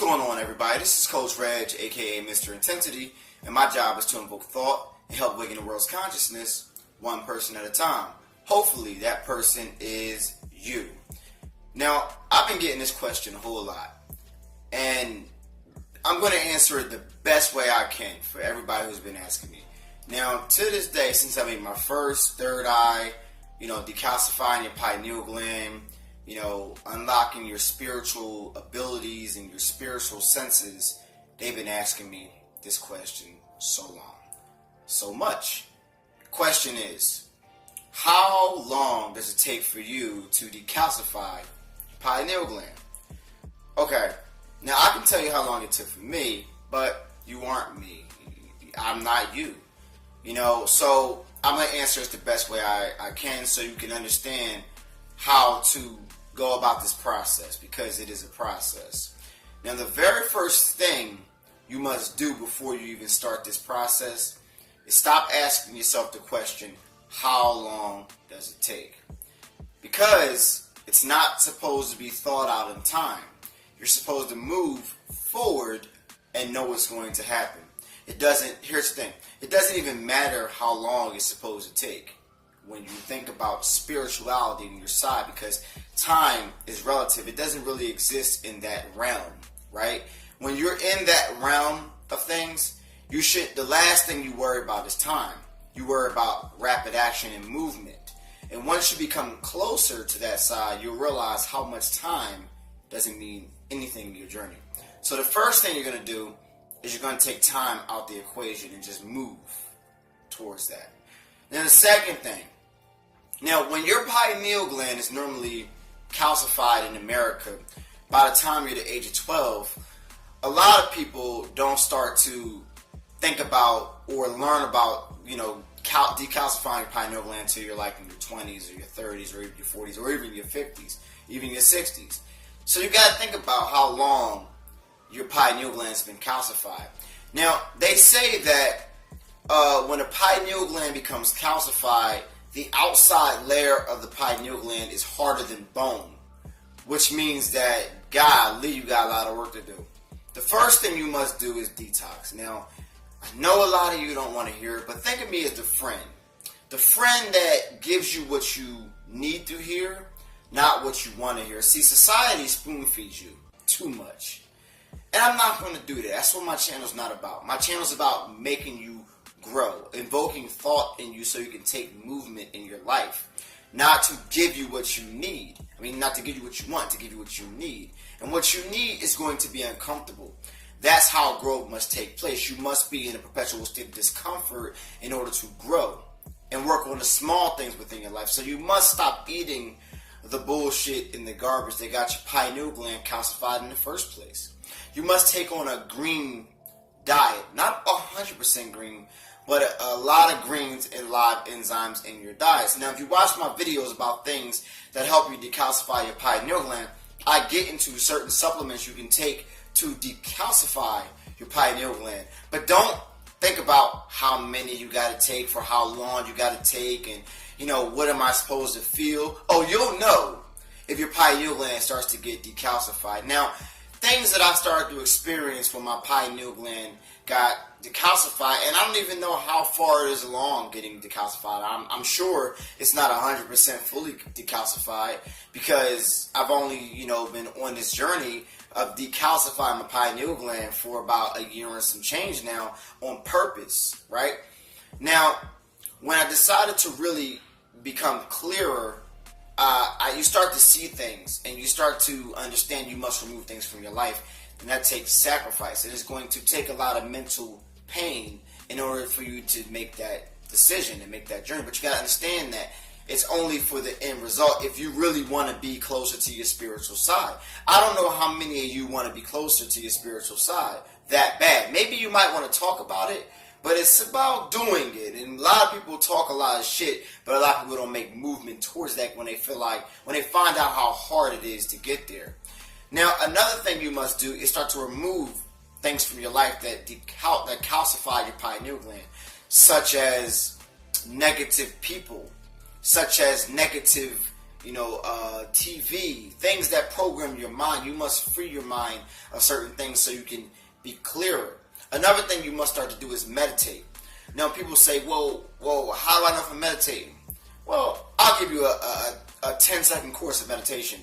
going on, everybody? This is Coach Reg, aka Mr. Intensity, and my job is to invoke thought and help awaken the world's consciousness one person at a time. Hopefully that person is you. Now, I've been getting this question a whole lot, and I'm going to answer it the best way I can for everybody who's been asking me. Now, to this day, since I made my first third eye, decalcifying your pineal gland, unlocking your spiritual abilities and your spiritual senses, they've been asking me this question so long, so much. The question is, how long does it take for you to decalcify your pineal gland? Okay, now I can tell you how long it took for me, but you aren't me. I'm not you. So I'm going to answer this the best way I can so you can understand how to go about this process, because it is a process. Now, the very first thing you must do before you even start this process is stop asking yourself the question, how long does it take? Because it's not supposed to be thought out in time. You're supposed to move forward and know what's going to happen. Here's the thing, it doesn't even matter how long it's supposed to take when you think about spirituality on your side, because time is relative. It doesn't really exist in that realm, right? When you're in that realm of things, the last thing you worry about is time. You worry about rapid action and movement. And once you become closer to that side, you'll realize how much time doesn't mean anything in your journey. So the first thing you're going to do is you're going to take time out the equation and just move towards that. Then the second thing, now when your pineal gland is normally calcified in America, by the time you're the age of 12, a lot of people don't start to think about or learn about, decalcifying your pineal gland until you're like in your 20s or your 30s or even your 40s or even your 50s, even your 60s. So you got to think about how long your pineal gland has been calcified. Now, they say that when a pineal gland becomes calcified, the outside layer of the pineal gland is harder than bone, which means that, golly, you got a lot of work to do. The first thing you must do is detox. Now, I know a lot of you don't want to hear it, but think of me as the friend. The friend that gives you what you need to hear, not what you want to hear. See, society spoon feeds you too much. And I'm not going to do that. That's what my channel's not about. My channel's about making you grow, invoking thought in you so you can take movement in your life. Not to give you what you need. Not to give you what you want, to give you what you need. And what you need is going to be uncomfortable. That's how growth must take place. You must be in a perpetual state of discomfort in order to grow and work on the small things within your life. So you must stop eating the bullshit in the garbage that got your pineal gland calcified in the first place. You must take on a green diet, not 100% green, but a lot of greens and live enzymes in your diets. Now, if you watch my videos about things that help you decalcify your pineal gland, I get into certain supplements you can take to decalcify your pineal gland. But don't think about how many you got to take, for how long you got to take, and what am I supposed to feel? Oh, you'll know if your pineal gland starts to get decalcified. Now, things that I started to experience when my pineal gland got decalcified, and I don't even know how far it is along getting decalcified. I'm sure it's not 100% fully decalcified, because I've only, been on this journey of decalcifying my pineal gland for about a year and some change now on purpose, right? Now, when I decided to really become clearer, you start to see things, and you start to understand you must remove things from your life, and that takes sacrifice. It is going to take a lot of mental pain in order for you to make that decision and make that journey. But you got to understand that it's only for the end result if you really want to be closer to your spiritual side. I don't know how many of you want to be closer to your spiritual side that bad. Maybe you might want to talk about it, but it's about doing it. And a lot of people talk a lot of shit, but a lot of people don't make movement towards that when they find out how hard it is to get there. Now, another thing you must do is start to remove things from your life that calcify your pineal gland, such as negative people, such as negative TV, things that program your mind. You must free your mind of certain things so you can be clearer. Another thing you must start to do is meditate. Now, people say, whoa, how do I know if I'm meditating? Well, I'll give you a 10-second course of meditation.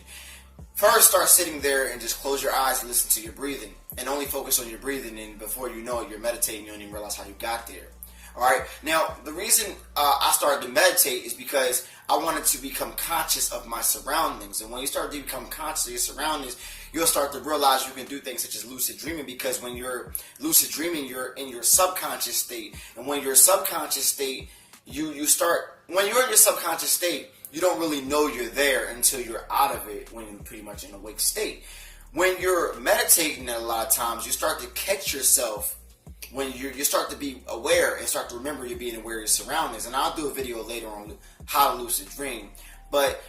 First, start sitting there and just close your eyes and listen to your breathing. And only focus on your breathing, and before you know it, you're meditating. You don't even realize how you got there. Alright, now the reason I started to meditate is because I wanted to become conscious of my surroundings. And when you start to become conscious of your surroundings, you'll start to realize you can do things such as lucid dreaming, because when you're lucid dreaming, you're in your subconscious state. And when you're subconscious state, when you're in your subconscious state, you don't really know you're there until you're out of it, when you're pretty much in an awake state. When you're meditating, a lot of times, you start to catch yourself when you start to be aware and start to remember you're being aware of your surroundings. And I'll do a video later on how to lucid dream. But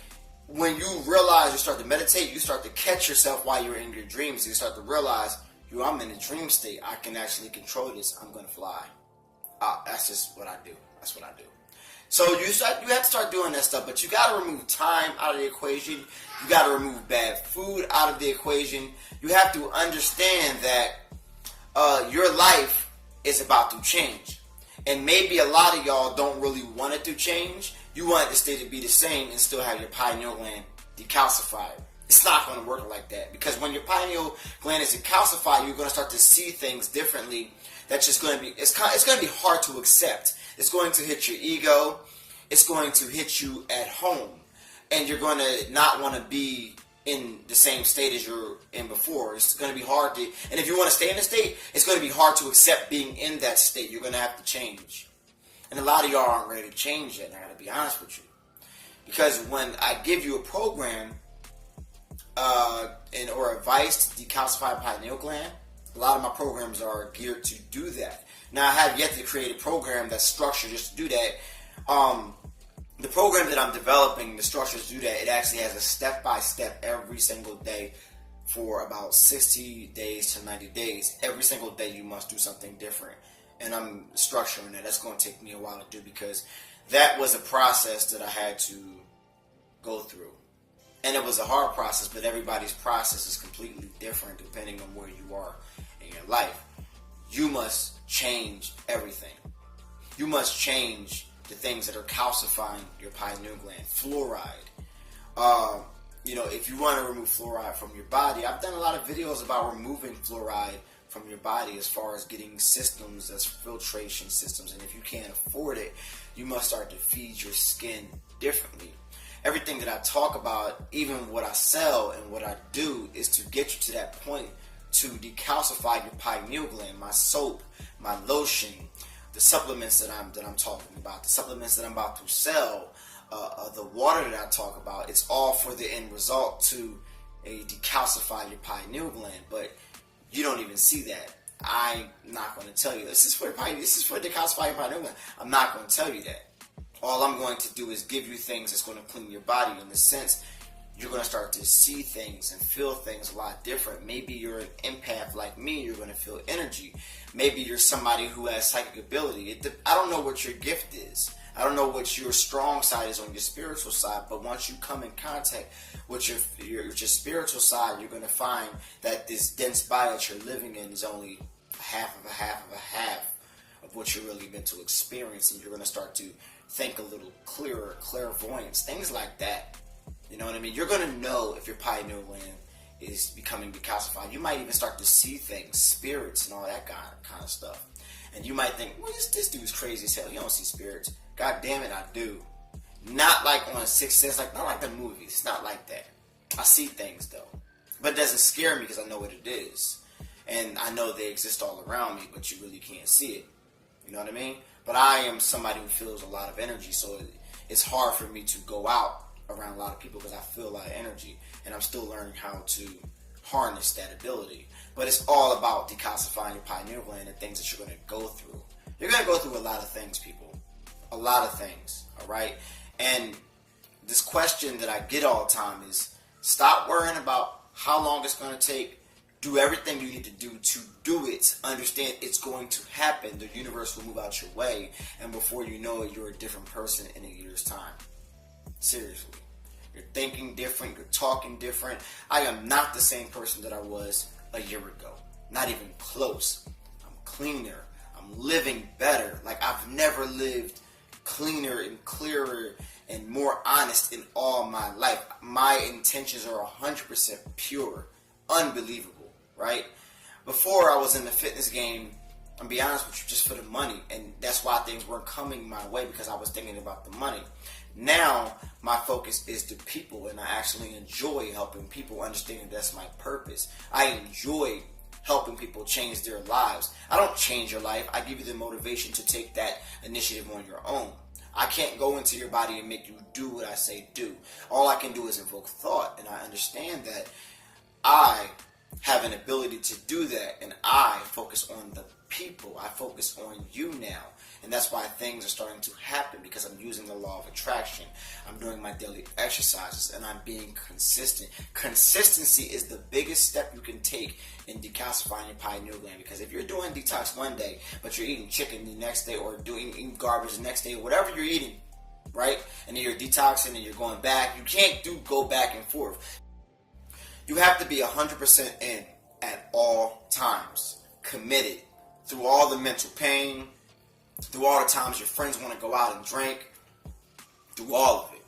when you realize you start to meditate, you start to catch yourself while you're in your dreams. You start to realize, I'm in a dream state. I can actually control this. I'm going to fly. That's just what I do. That's what I do. So you have to start doing that stuff, but you got to remove time out of the equation. You got to remove bad food out of the equation. You have to understand that your life is about to change. And maybe a lot of y'all don't really want it to change. You want it to stay to be the same and still have your pineal gland decalcified. It's not going to work like that, because when your pineal gland is decalcified, you're going to start to see things differently. That's just going to be, it's going to be hard to accept. It's going to hit your ego. It's going to hit you at home. And you're going to not want to be in the same state as you're in before. It's going to be hard to, and if you want to stay in the state, it's going to be hard to accept being in that state. You're going to have to change. And a lot of y'all aren't ready to change yet, and I got to be honest with you. Because when I give you a program or advice to decalcify pineal gland, a lot of my programs are geared to do that. Now, I have yet to create a program that's structured just to do that. The program that I'm developing, the structures to do that, it actually has a step-by-step every single day for about 60 days to 90 days. Every single day you must do something different. And I'm structuring that. That's going to take me a while to do, because that was a process that I had to go through. And it was a hard process, but everybody's process is completely different depending on where you are in your life. You must change everything. You must change the things that are calcifying your pineal gland. Fluoride. If you want to remove fluoride from your body, I've done a lot of videos about removing fluoride from your body as far as getting systems, as filtration systems. And if you can't afford it, you must start to feed your skin differently. Everything that I talk about, even what I sell and what I do, is to get you to that point to decalcify your pineal gland. My soap, my lotion, the supplements that I'm talking about, the supplements that I'm about to sell, the water that I talk about, it's all for the end result to decalcify your pineal gland. But you don't even see that. I'm not going to tell you this is for decalcify your pineal gland. I'm not going to tell you that. All I'm going to do is give you things that's going to clean your body. In the sense, you're going to start to see things and feel things a lot different. Maybe you're an empath like me. You're going to feel energy. Maybe you're somebody who has psychic ability. I don't know what your gift is. I don't know what your strong side is on your spiritual side. But once you come in contact with your spiritual side, you're going to find that this dense body that you're living in is only half of what you're really meant to experience. And you're going to start to think a little clearer, clairvoyance, things like that. You know what I mean? You're going to know if your pineal gland is becoming decalcified. You might even start to see things, spirits and all that kind of stuff. And you might think, well, this dude's crazy as hell. You don't see spirits. God damn it, I do. Not like on Sixth Sense, not like the movies. It's not like that. I see things, though. But it doesn't scare me because I know what it is. And I know they exist all around me, but you really can't see it. You know what I mean? But I am somebody who feels a lot of energy, so it's hard for me to go out around a lot of people because I feel a lot of energy, and I'm still learning how to harness that ability. But it's all about decalcifying your pineal gland and things that you're going to go through. You're going to go through a lot of things, people. A lot of things, all right? And this question that I get all the time is, stop worrying about how long it's going to take. Do everything you need to do it. Understand it's going to happen. The universe will move out your way. And before you know it, you're a different person in a year's time. Seriously. You're thinking different. You're talking different. I am not the same person that I was a year ago. Not even close. I'm cleaner. I'm living better. Like I've never lived cleaner and clearer and more honest in all my life. My intentions are 100% pure. Unbelievable, right? Before I was in the fitness game, I'm be honest with you, just for the money. And that's why things weren't coming my way, because I was thinking about the money. Now, my focus is the people, and I actually enjoy helping people understand that's my purpose. I enjoy helping people change their lives. I don't change your life. I give you the motivation to take that initiative on your own. I can't go into your body and make you do what I say do. All I can do is invoke thought, and I understand that I have an ability to do that, and I focus on the people. I focus on you now, and that's why things are starting to happen, because I'm using the law of attraction. I'm doing my daily exercises, and I'm being consistent. Consistency is the biggest step you can take in decalcifying your pineal gland, because if you're doing detox one day, but you're eating chicken the next day, or eating garbage the next day, whatever you're eating, right, and then you're detoxing and you're going back, you can't go back and forth. You have to be 100% in at all times, committed, through all the mental pain, through all the times your friends want to go out and drink, through all of it.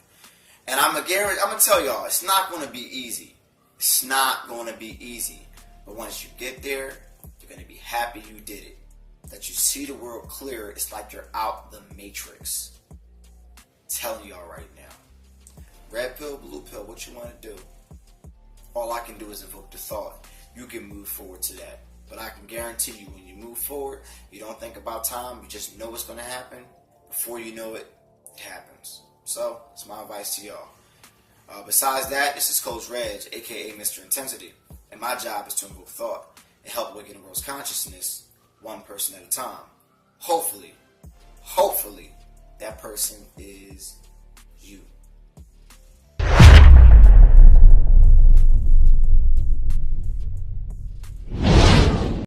And I'm gonna tell y'all, it's not going to be easy. It's not going to be easy. But once you get there, you're going to be happy you did it. That you see the world clearer. It's like you're out the matrix. I'm telling y'all right now. Red pill, blue pill, what you want to do. All I can do is invoke the thought. You can move forward to that. But I can guarantee you, when you move forward, you don't think about time. You just know what's going to happen. Before you know it, it happens. So, it's my advice to y'all. Besides that, this is Coach Reg, a.k.a. Mr. Intensity. And my job is to invoke thought and help awaken the world's consciousness one person at a time. Hopefully, that person is you.